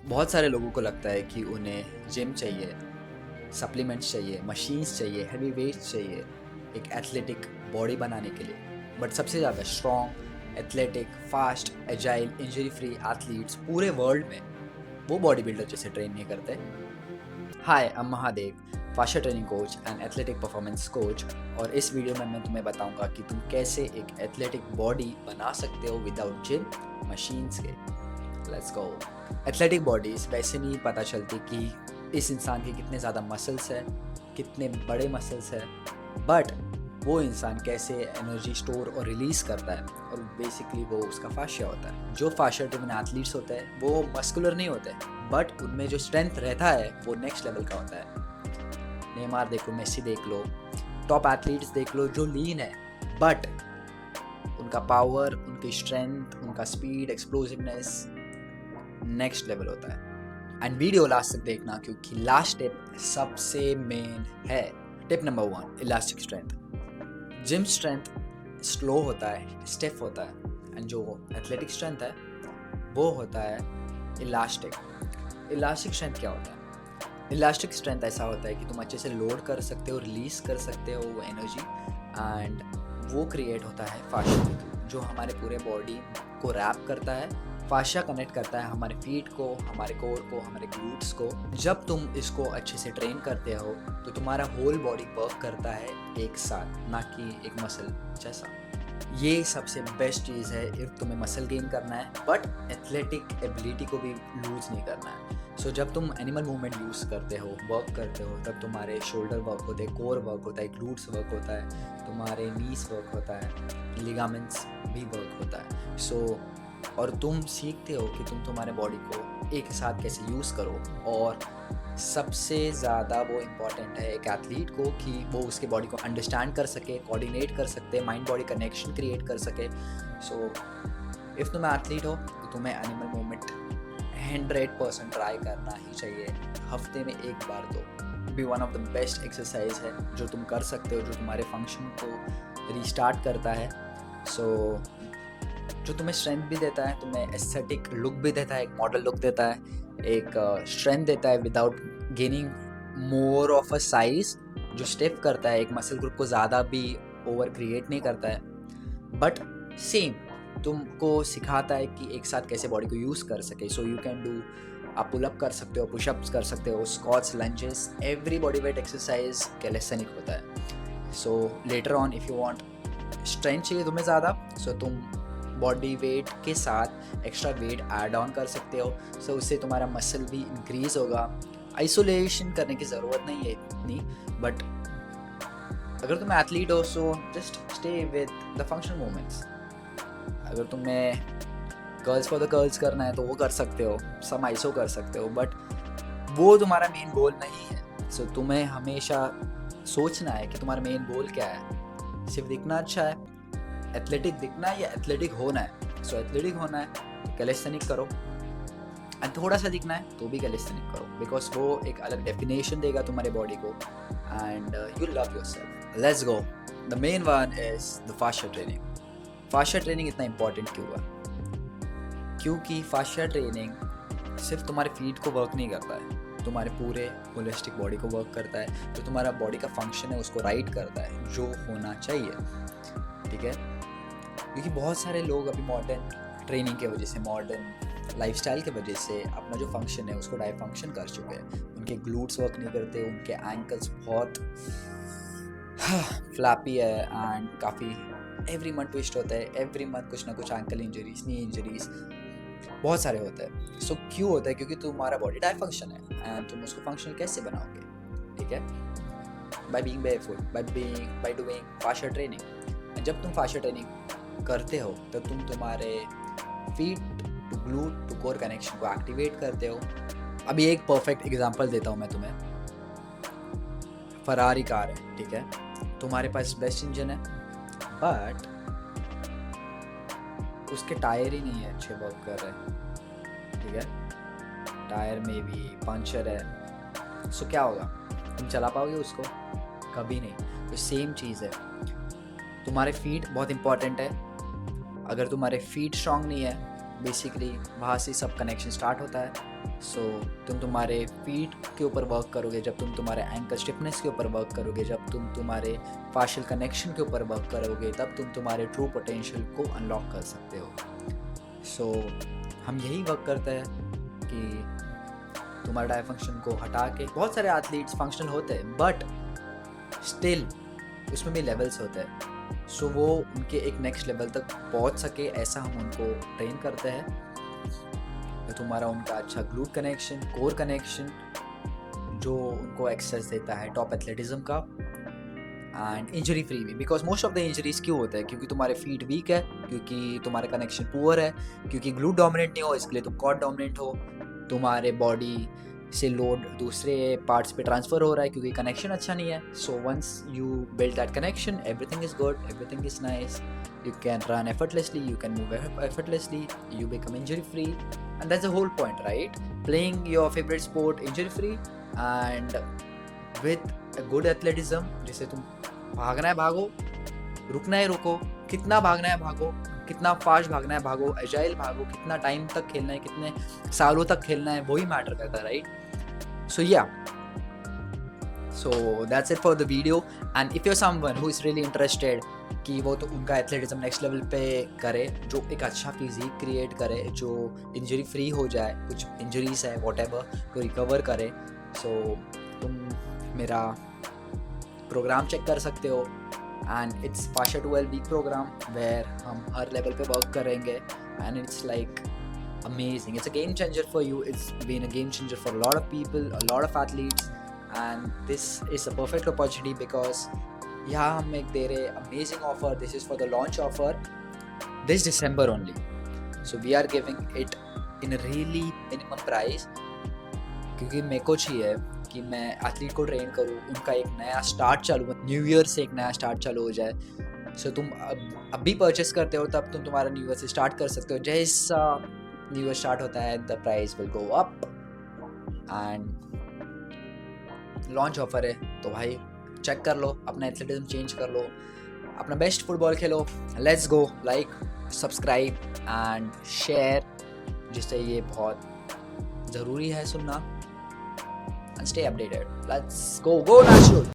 बहुत सारे लोगों को लगता है कि उन्हें जिम चाहिए, सप्लीमेंट्स चाहिए, मशीन्स चाहिए, हेवी वेट्स चाहिए एक एथलेटिक बॉडी बनाने के लिए। बट सबसे ज़्यादा strong, athletic, fast, agile, injury free athletes पूरे वर्ल्ड में वो बॉडी बिल्डर जैसे ट्रेन नहीं करते। Hi, I am Mahadev, faster training coach and athletic performance coach. और इस वीडियो में मैं तुम्हें बताऊंगा कि तुम कैसे एक एथलेटिक बॉडी बना सकते हो विदाउट जिम मशीन्स के। Let's go. एथलेटिक बॉडीज वैसे नहीं पता चलती कि इस इंसान के कितने ज़्यादा मसल्स है, कितने बड़े मसल्स है, बट वो इंसान कैसे एनर्जी स्टोर और रिलीज़ करता है। और बेसिकली वो उसका फाशिया होता है। जो फाशिया ड्रिवन एथलीट्स होते हैं वो मस्कुलर नहीं होते, बट उनमें जो स्ट्रेंथ रहता है वो नेक्स्ट लेवल का होता है। नेमार देखो, मेसी देख लो, टॉप एथलीट्स देख लो जो लीन है, बट उनका पावर, उनकी स्ट्रेंथ, उनका स्पीड, एक्सप्लोसिवनेस नेक्स्ट लेवल होता है। एंड वीडियो लास्ट तक देखना क्योंकि लास्ट टिप सबसे मेन है। Tip number 1, elastic strength. Gym strength slow होता है, स्टिफ होता है, एंड जो एथलेटिक स्ट्रेंथ है वो होता है इलास्टिक। इलास्टिक स्ट्रेंथ क्या होता है? इलास्टिक स्ट्रेंथ ऐसा होता है कि तुम अच्छे से लोड कर सकते हो, रिलीज कर सकते हो वो एनर्जी, एंड वो क्रिएट होता है फाशिया जो हमारे पूरे बॉडी को रैप करता है। फाशिया कनेक्ट करता है हमारे फीट को, हमारे कोर को, हमारे ग्लूट्स को। जब तुम इसको अच्छे से ट्रेन करते हो तो तुम्हारा होल बॉडी वर्क करता है एक साथ, ना कि एक मसल जैसा। ये सबसे बेस्ट चीज़ है इफ तुम्हें मसल गेन करना है बट एथलेटिक एबिलिटी को भी लूज नहीं करना है। सो जब तुम एनिमल मूवमेंट यूज़ करते हो, वर्क करते हो, तब तुम्हारे शोल्डर वर्क होते हैं, कोर वर्क होता है, ग्लूट्स वर्क होता है, तुम्हारे नीस वर्क होता है, लिगामेंट्स भी वर्क होता है। सो और तुम सीखते हो कि तुम तुम्हारे बॉडी को एक साथ कैसे यूज़ करो। और सबसे ज़्यादा वो इम्पॉर्टेंट है एक एथलीट को कि वो उसके बॉडी को अंडरस्टैंड कर सके, कोऑर्डिनेट कर सकते, माइंड बॉडी कनेक्शन क्रिएट कर सके। सो इफ़ तुम एथलीट हो तो तुम्हें एनिमल मूवमेंट 100% ट्राई करना ही चाहिए। हफ्ते में एक बार तो भी one of the best exercise है जो तुम कर सकते हो, जो तुम्हारे फंक्शन को रीस्टार्ट करता है। सो जो तुम्हें स्ट्रेंथ भी देता है, तुम्हें एस्थेटिक लुक भी देता है, एक मॉडल लुक देता है, एक स्ट्रेंथ देता है without gaining more of a size, जो स्टिफ करता है, एक मसल ग्रुप को ज़्यादा भी ओवर क्रिएट नहीं करता है, बट सेम तुमको सिखाता है कि एक साथ कैसे बॉडी को यूज़ कर सके। सो यू कैन डू, आप पुल अप कर सकते हो, पुशअप्स कर सकते हो, squats, lunges, every body weight exercise calisthenic होता है। So later on if you want strength चाहिए तुम्हें ज़्यादा, सो तुम बॉडी वेट के साथ एक्स्ट्रा वेट ऐड ऑन कर सकते हो। सो उससे तुम्हारा मसल भी इंक्रीज होगा। आइसोलेशन करने की ज़रूरत नहीं है इतनी, बट अगर तुम एथलीट हो so just stay with the functional movements. अगर तुम्हें कर्ल्स फॉर द कर्ल्स करना है तो वो कर सकते हो, सम आइसो कर सकते हो, बट वो तुम्हारा मेन गोल नहीं है। सो तुम्हें हमेशा सोचना है कि तुम्हारा मेन गोल क्या है। सिर्फ दिखना अच्छा है, एथलेटिक दिखना है या एथलेटिक होना है। सो एथलेटिक होना है तो कैलिस्थेनिक करो, एंड थोड़ा सा दिखना है तो भी कैलिस्थेनिक करो, बिकॉज वो एक अलग डेफिनेशन देगा तुम्हारे बॉडी को, and you love yourself. Let's go. The main one is the faster training. Faster training इतना इंपॉर्टेंट क्यों है? क्योंकि फास्टर ट्रेनिंग सिर्फ तुम्हारे फीट को वर्क नहीं करता है, तुम्हारे पूरे होलिस्टिक बॉडी को वर्क करता है। जो तुम्हारा बॉडी का फंक्शन है उसको राइट करता है जो होना चाहिए, ठीक है? क्योंकि बहुत सारे लोग अभी मॉडर्न ट्रेनिंग की वजह से, मॉडर्न लाइफस्टाइल की वजह से अपना जो फंक्शन है उसको डाई फंक्शन कर चुके हैं। उनके ग्लूट्स वर्क नहीं करते, उनके एंकल्स बहुत फ्लैपी है, एंड काफ़ी एवरी मंथ ट्विस्ट होता है, एवरी मंथ कुछ ना कुछ एंकल इंजरीज, नी इंजरीज बहुत सारे होते हैं। सो क्यों होता है? क्योंकि तुम्हारा बॉडी डाई फंक्शन है, एंड तुम उसको फंक्शनल कैसे बनाओगे? ठीक है, by being barefoot, by doing faster training. जब तुम फास्टर ट्रेनिंग करते हो तब तुम तुम्हारे feet to glute to core connection को एक्टिवेट करते हो। अभी एक परफेक्ट एग्जांपल देता हूँ मैं तुम्हें। फरारी कार है, ठीक है, तुम्हारे पास बेस्ट इंजन है, बट उसके टायर ही नहीं है अच्छे वर्क कर रहे, ठीक है, टायर में भी पंचर है। सो क्या होगा? तुम चला पाओगे उसको? कभी नहीं। तो सेम चीज़ है, तुम्हारे फीट बहुत इंपॉर्टेंट है। अगर तुम्हारे फीट स्ट्रांग नहीं है, बेसिकली वहाँ से सब कनेक्शन स्टार्ट होता है। सो तुम तुम्हारे फीट के ऊपर वर्क करोगे, जब तुम तुम्हारे एंकल स्टिफनेस के ऊपर वर्क करोगे, जब तुम तुम्हारे फाशियल कनेक्शन के ऊपर वर्क करोगे, तब तुम तुम्हारे ट्रू पोटेंशियल को अनलॉक कर सकते हो। सो हम यही वर्क करते हैं कि तुम्हारे डायफंक्शन को हटा के, बहुत सारे एथलीट्स फंक्शनल होते हैं बट स्टिल उसमें भी लेवल्स होते हैं। सो वो उनके एक नेक्स्ट लेवल तक पहुंच सके, ऐसा हम उनको ट्रेन करते हैं। तो तुम्हारा उनका अच्छा ग्लूट कनेक्शन, कोर कनेक्शन जो उनको एक्सेस देता है टॉप एथलेटिज्म का, एंड इंजरी फ्री भी। Because most of the injuries क्यों होते हैं? क्योंकि तुम्हारे फीट वीक है, क्योंकि तुम्हारा कनेक्शन पुअर है, क्योंकि ग्लूट डोमिनेंट नहीं हो, इसके लिए तुम कॉड डोमिनेंट हो, तुम्हारे बॉडी से लोड दूसरे पार्ट्स पे ट्रांसफर हो रहा है क्योंकि कनेक्शन अच्छा नहीं है। So once you build that connection, everything is good, everything is nice, you can run effortlessly, you can move effortlessly, you become injury free, and that's the whole point, right? Playing your favorite sport injury free and with a good athleticism, जिसे तुम भागना है भागो, रुकना है रुको, कितना भागना है भागो, कितना फास्ट भागना है भागो, एजाइल भागो, कितना टाइम तक खेलना है, कितने सालों तक खेलना है, वही मैटर करता है, राइट? सो या, so that's it for the video, and if you're someone who is really interested कि वो तो उनका एथलेटिज्म नेक्स्ट लेवल पे करे, जो एक अच्छा फिजिक क्रिएट करे, जो इंजरी फ्री हो जाए, कुछ इंजरीज है व्हाटएवर तो रिकवर करे, सो तुम मेरा प्रोग्राम चेक कर सकते हो। एंड इट्स फाशा 12 वीक प्रोग्राम वेयर हम हर लेवल पे वर्क करेंगे, and it's like amazing. It's a game changer for you. It's been a game changer for a lot of people, a lot of athletes, and this is a perfect opportunity because यहाँ हम एक दे रहे amazing offer. This is for the launch offer this December only. So we are giving it in a really minimum price क्योंकि मेरे को चाहिए कि मैं एथलीट को ट्रेन करूँ, उनका एक नया स्टार्ट चालू, न्यू ईयर से एक नया स्टार्ट चालू हो जाए। सो तुम अब भी परचेस करते हो तब तुम तुम्हारा न्यू ईयर से स्टार्ट कर सकते हो। जैसा न्यू ईयर स्टार्ट होता है the price will go up, and launch offer है तो भाई चेक कर लो, अपना एथलेटिज्म चेंज कर लो, अपना best football Khelo. Let's go, like, subscribe and share, जिससे ये बहुत ज़रूरी है सुनना, and stay updated. Let's go, go natural.